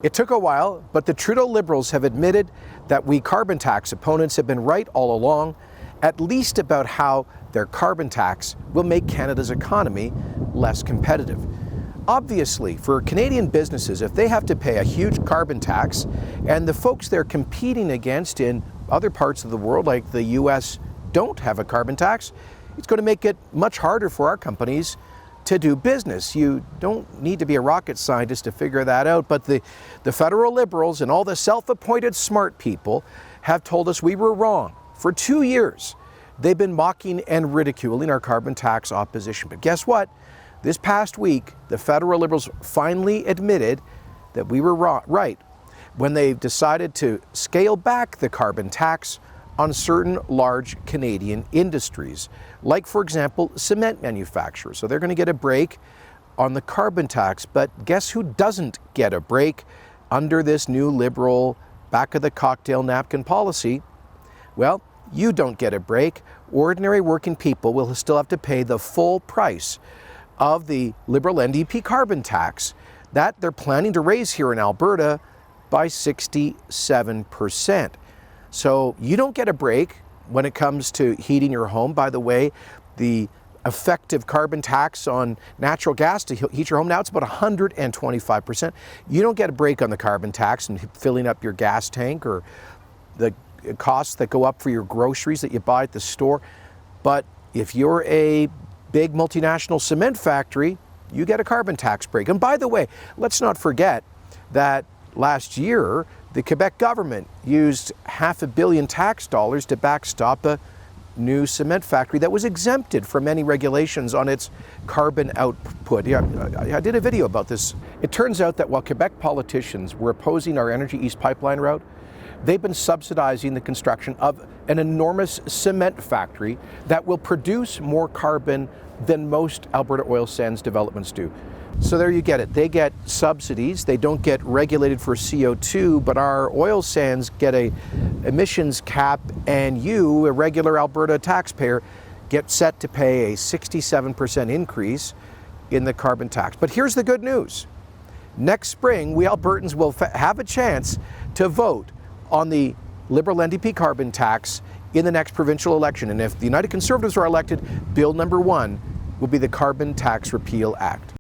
It took a while, but the Trudeau Liberals have admitted that we carbon tax opponents have been right all along, at least about how their carbon tax will make Canada's economy less competitive. Obviously, for Canadian businesses, if they have to pay a huge carbon tax, and the folks they're competing against in other parts of the world, like the US, don't have a carbon tax, it's going to make it much harder for our companies to do business. You don't need to be a rocket scientist to figure that out, but the federal Liberals and all the self-appointed smart people have told us we were wrong. For 2 years, they've been mocking and ridiculing our carbon tax opposition. But guess what? This past week, the federal Liberals finally admitted that we were right when they decided to scale back the carbon tax on certain large Canadian industries, like, for example, cement manufacturers. So they're going to get a break on the carbon tax. But guess who doesn't get a break under this new Liberal back-of-the-cocktail napkin policy? Well, you don't get a break. Ordinary working people will still have to pay the full price of the Liberal NDP carbon tax that they're planning to raise here in Alberta by 67%. So you don't get a break when it comes to heating your home. By the way, the effective carbon tax on natural gas to heat your home now, it's about 125%. You don't get a break on the carbon tax and filling up your gas tank or the costs that go up for your groceries that you buy at the store. But if you're a big multinational cement factory, you get a carbon tax break. And by the way, let's not forget that last year, the Quebec government used $500 million tax dollars to backstop a new cement factory that was exempted from any regulations on its carbon output. Yeah, I did a video about this. It turns out that while Quebec politicians were opposing our Energy East pipeline route, they've been subsidizing the construction of an enormous cement factory that will produce more carbon than most Alberta oil sands developments do. So there you get it. They get subsidies. They don't get regulated for CO2, but our oil sands get a emissions cap, and you, a regular Alberta taxpayer, get set to pay a 67% increase in the carbon tax. But here's the good news. Next spring, we Albertans will have a chance to vote on the Liberal NDP carbon tax in the next provincial election. And if the United Conservatives are elected, Bill number 1 will be the Carbon Tax Repeal Act.